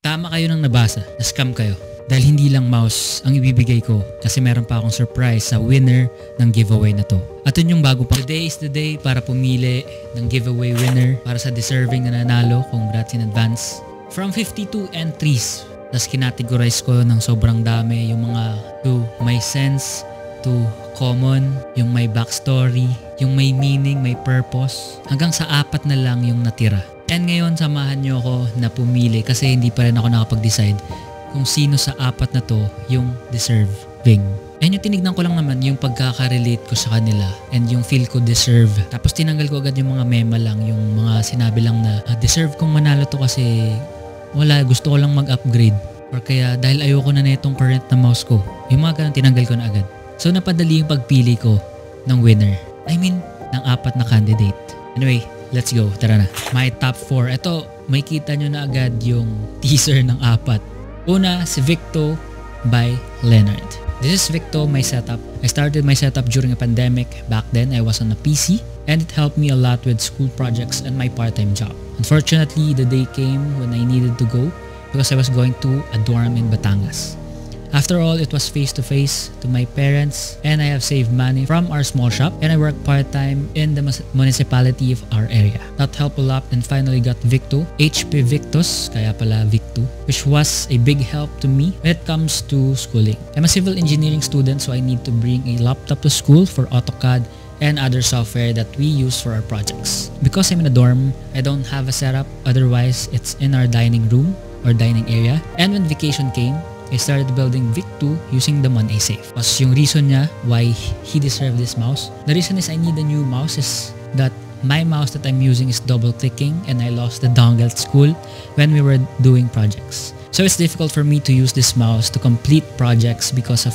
Tama kayo nang nabasa, na-scam kayo. Dahil hindi lang mouse ang ibibigay ko kasi meron pa akong surprise sa winner ng giveaway na to. At yun yung bago pa. Today is the day para pumili ng giveaway winner para sa deserving na nanalo. Congrats in advance. From 52 entries, tas kinategorize ko ng sobrang dami yung mga to may sense, to common, yung may backstory, yung may meaning, may purpose. Hanggang sa 4 na lang yung natira. And ngayon samahan nyo ako na pumili kasi hindi pa rin ako nakapag-decide kung sino sa 4 na to yung deserving. And yung tinignan ko lang naman yung pagkaka-relate ko sa kanila and yung feel ko deserve. Tapos tinanggal ko agad yung mga mema lang, yung mga sinabi lang na deserve kong manalo to kasi wala, gusto ko lang mag-upgrade. Or kaya dahil ayoko na itong current na mouse ko. Yung mga ganun tinanggal ko na agad. So napadali yung pagpili ko ng winner. I mean, ng 4 na candidate. Anyway, let's go. Tara na. My top 4. Ito, may kita nyo na agad yung teaser ng 4. Una, si Victo by Leonard. This is Victo, my setup. I started my setup during a pandemic. Back then, I was on a PC and it helped me a lot with school projects and my part-time job. Unfortunately, the day came when I needed to go because I was going to a dorm in Batangas. After all, it was face-to-face to my parents and I have saved money from our small shop and I work part-time in the municipality of our area. That helped a lot and finally got Victo, HP Victus, kaya pala Victo, which was a big help to me when it comes to schooling. I'm a civil engineering student so I need to bring a laptop to school for AutoCAD and other software that we use for our projects. Because I'm in a dorm, I don't have a setup, otherwise it's in our dining room or dining area. And when vacation came, I started building Victo using the Mon A Safe. Mas yung reason niya why he deserved this mouse. The reason is I need a new mouse is that my mouse that I'm using is double clicking and I lost the dongle at school when we were doing projects. So it's difficult for me to use this mouse to complete projects because of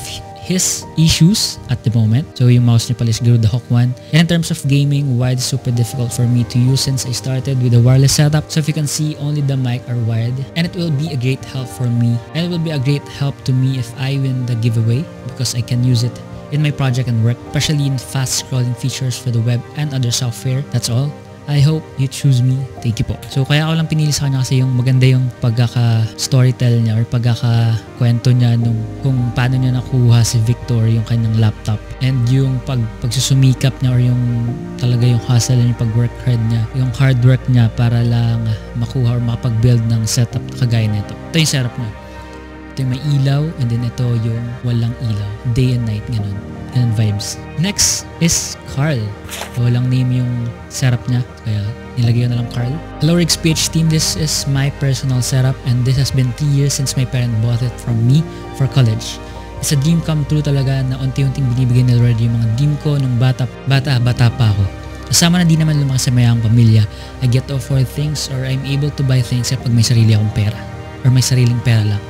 his issues at the moment. So yung mouse niya pala is the Hawk 1. And in terms of gaming, wired is super difficult for me to use since I started with a wireless setup. So if you can see, only the mic are wired. And it will be a great help for me. And it will be a great help to me if I win the giveaway because I can use it in my project and work, especially in fast scrolling features for the web and other software. That's all. I hope you choose me. Thank you po. So kaya ako lang pinili sa kanya kasi yung maganda yung pagkaka-storytell niya or pagkaka-kwento niya nung kung paano niya nakuha si Victor yung kanyang laptop. And yung pagsusumikap niya or yung talaga yung hustle niya, yung pag-work hard niya, yung hard work niya para lang makuha or makapag-build ng setup na kagaya nito. Ito yung setup niya. Ito yung may ilaw and then ito yung walang ilaw. Day and night, ganun. Ganun vibes. Next is Carl. Walang name yung setup niya, kaya nilagay ko na lang Carl. Hello Rigs PH team, this is my personal setup and this has been 3 years since my parent bought it from me for college. It's a dream come true talaga na unti-unting binibigay na Lord yung mga dream ko nung bata pa ako. Kasama na di naman lumaki sa mayang pamilya, I get to afford things or I'm able to buy things kapag may sarili akong pera or may sariling pera lang.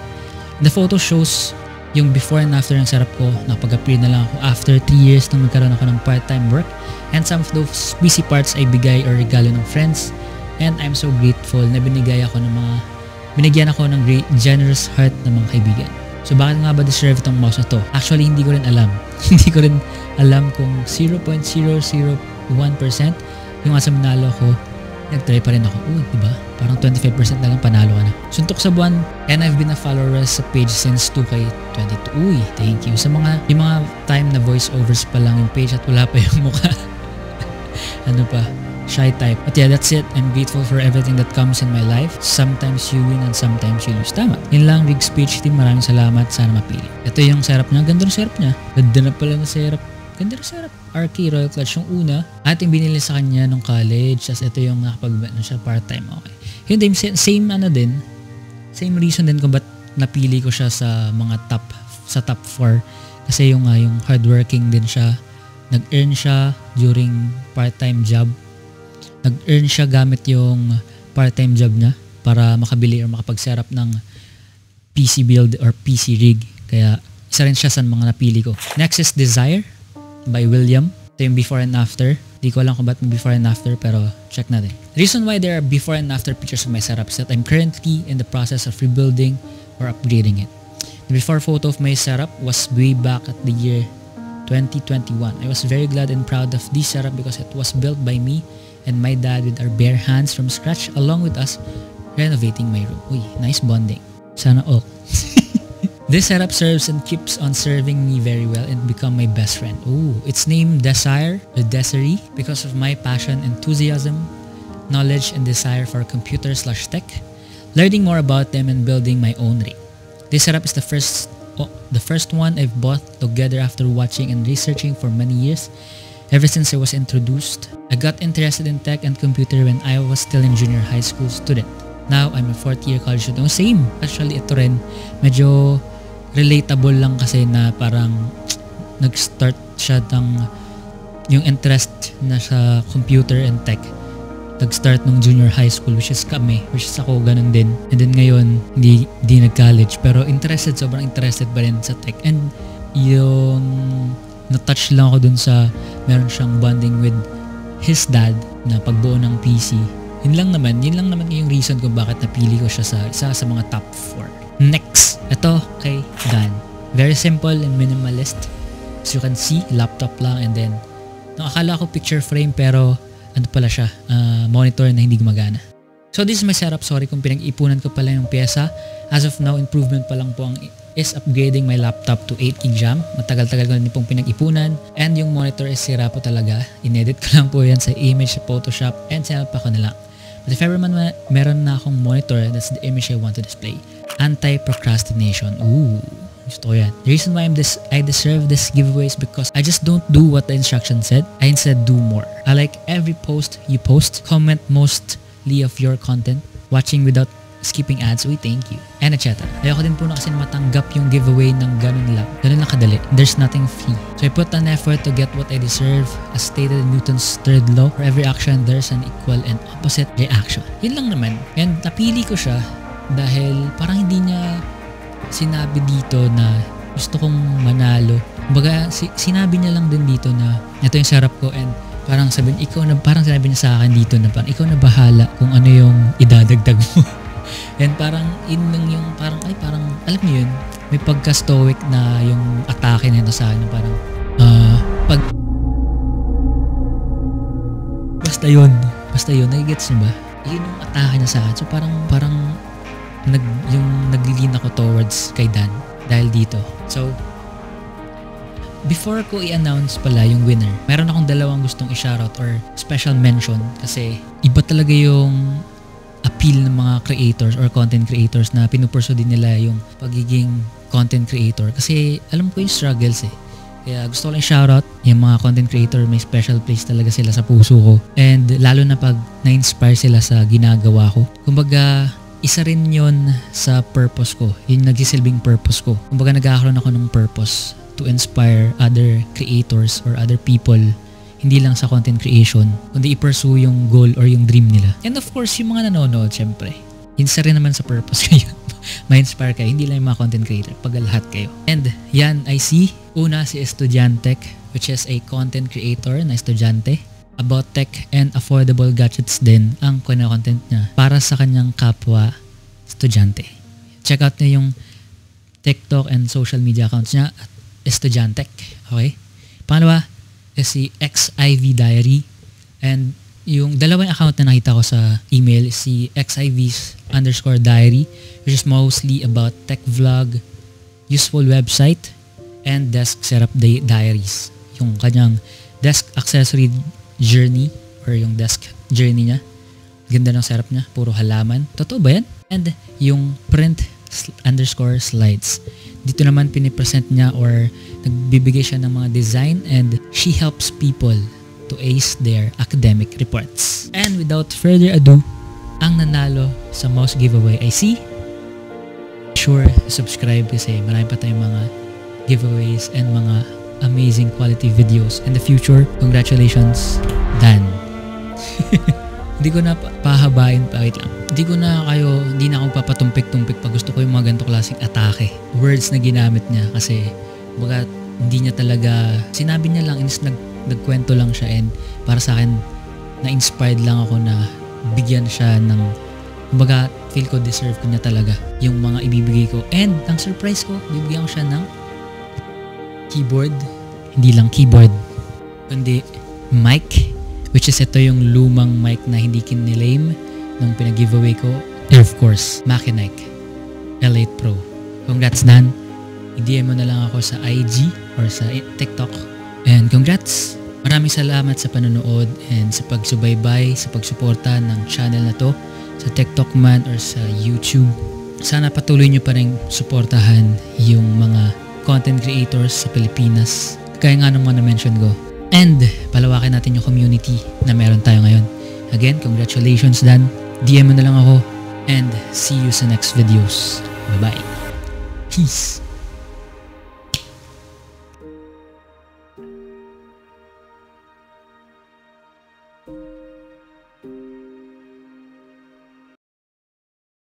The photo shows yung before and after ng setup ko. Nakapag-appear na lang ako after 3 years nang nagkaroon ako ng part-time work and some of those busy parts ay bigay or regalo ng friends and I'm so grateful na binigyan ako ng great generous heart ng mga kaibigan. So bakit nga ba deserve itong mouse na to? Actually hindi ko rin alam. Hindi ko rin alam kung 0.001% yung asa manalo ko. Nag-try pa rin ako. Diba? Parang 25% na lang panalo ka na. Suntok sa buwan. And I've been a follower sa page since 2K22. Thank you. Sa yung mga time na voiceovers pa lang yung page at wala pa yung mukha. Ano pa? Shy type. But yeah, that's it. I'm grateful for everything that comes in my life. Sometimes you win and sometimes you lose. Tama. Yun lang, Rigs PH team. Maraming salamat. Sana mapili. Ito yung setup niya. Ganda ng setup niya. Ganda na pala ng setup. Ganda rin setup. RK Royal Clutch yung una. At yung binili sa kanya nung college. Tapos ito yung nakapag-ano siya part-time. Okay. Yun din, same ano din. Same reason din kung ba't napili ko siya sa mga top 4. Kasi yung hardworking din siya. Nag-earn siya during part-time job. Nag-earn siya gamit yung part-time job niya para makabili or makapag-setup ng PC build or PC rig. Kaya isa rin siya sa mga napili ko. Next is Desire by William. Ito yung before and after. Di ko alam kung ba't may before and after pero check natin. The reason why there are before and after pictures of my setup is that I'm currently in the process of rebuilding or upgrading it. The before photo of my setup was way back at the year 2021. I was very glad and proud of this setup because it was built by me and my dad with our bare hands from scratch along with us renovating my room. Uy, nice bonding. Sana all. This setup serves and keeps on serving me very well and become my best friend. Ooh, it's named Desire or Desiree because of my passion, enthusiasm, knowledge, and desire for computer/tech, learning more about them and building my own rig. This setup is the first one I've bought together after watching and researching for many years. Ever since I was introduced, I got interested in tech and computer when I was still in junior high school student. Now, I'm a 4th year college student. Oh, same. Actually, ito rin. Medyo relatable lang kasi na parang nag-start siya yung interest na sa computer and tech. Nag-start nung junior high school, which is ako, ganun din. And then ngayon, hindi nag-college. Pero sobrang interested pa rin sa tech. And yung na-touch lang ako dun sa meron siyang bonding with his dad na pagbuo ng PC. Yun lang naman yung reason kung bakit napili ko siya sa isa sa mga top 4. Next, ito kay Dan. Very simple and minimalist. As you can see, laptop lang, and then akala ko picture frame pero ano pala siya, monitor na hindi gumagana. So this is my setup. Sorry kung pinag-ipunan ko pala yung pyesa. As of now, improvement pa lang po is upgrading my laptop to 8GB RAM. Matagal-tagal ko na din pong pinag-ipunan. And yung monitor is sira po talaga. Inedit ko lang po yan sa image sa Photoshop and sinap pa ko na lang. But if ever man meron na akong monitor, that's the image I want to display. Anti-procrastination. Ooh, gusto ko yan. The reason why I deserve this giveaway is because I just don't do what the instruction said. I instead do more. I like every post you post, comment mostly of your content, watching without skipping ads. Uy, thank you. And etc. Ayoko din po na kasi matanggap yung giveaway ng ganun lang kadali. There's nothing free. So I put an effort to get what I deserve. As stated in Newton's third law, for every action, there's an equal and opposite reaction. Yun lang naman. And napili ko siya dahil parang hindi niya sinabi dito na gusto kong manalo. Kumbaga, sinabi niya lang din dito na ito yung sarap ko, and parang parang sinabi niya sa akin dito na parang ikaw na bahala kung ano yung idadagdag mo. And parang yung parang alam niyo yun, may pagka-stoic na yung atake nito sa akin, parang basta yun, nagigets niyo ba? Yun yung atake niya sa akin. So parang naglilin ako towards kay Dan dahil dito. So before ko i-announce pala yung winner, meron akong dalawang gustong i-shoutout or special mention kasi iba talaga yung appeal ng mga creators or content creators na pinupurso din nila yung pagiging content creator. Kasi alam ko yung struggles eh. Kaya gusto ko lang i-shoutout yung mga content creator, may special place talaga sila sa puso ko. And lalo na pag na-inspire sila sa ginagawa ko. Kumbaga, isa rin yun sa purpose ko. Yung nagsisilbing purpose ko. Kumbaga nagkakaroon ako ng purpose to inspire other creators or other people, hindi lang sa content creation, kundi i-pursue yung goal or yung dream nila. And of course, yung mga nanonood, syempre, isa rin naman sa purpose kayo. Ma-inspire kayo, hindi lang yung mga content creator, pag lahat kayo. And yan, I see, una si Estudiantech, which is a content creator na estudyante, about tech and affordable gadgets din ang content niya para sa kanyang kapwa estudyante. Check out niyo yung TikTok and social media accounts niya at Estudiantech. Okay? Pangalawa is si XIV Diary, and yung dalawang account na nakita ko sa email is si XIV_diary, which is mostly about tech vlog, useful website, and desk setup diaries. Yung kanyang desk accessory journey or yung desk journey niya. Ganda ng setup niya. Puro halaman. Totoo ba yan? And yung print_slides. Dito naman pinipresent niya or nagbibigay siya ng mga design, and she helps people to ace their academic reports. And without further ado, ang nanalo sa mouse giveaway ay si sure subscribe kasi marami pa tayong mga giveaways and mga amazing quality videos in the future. Congratulations, Dan. Hindi ko na pahabain pa. Wait lang. Hindi na ako papatumpik-tumpik pag gusto ko yung mga ganito klaseng atake. Words na ginamit niya kasi baga hindi niya talaga, sinabi niya lang, nagkwento lang siya, and para sa akin, na-inspired lang ako na bigyan siya ng, baga feel ko deserve ko niya talaga yung mga ibibigay ko. And ang surprise ko, bibigyan ko siya ng keyboard, hindi lang keyboard kundi mic, which is ito yung lumang mic na hindi kinilame nung pinag-giveaway ko. And of course, Makinike L8 Pro. Congrats Dan. I-DM mo na lang ako sa IG or sa TikTok. And congrats! Maraming salamat sa panonood and sa pagsubaybay, sa pagsuporta ng channel na to sa TikTok man or sa YouTube. Sana patuloy nyo pa rin suportahan yung mga content creators sa Pilipinas. Kaya nga nung mga na-mention ko. And palawakin natin yung community na meron tayo ngayon. Again, congratulations Dan. DM mo na lang ako. And see you sa next videos. Bye-bye. Peace.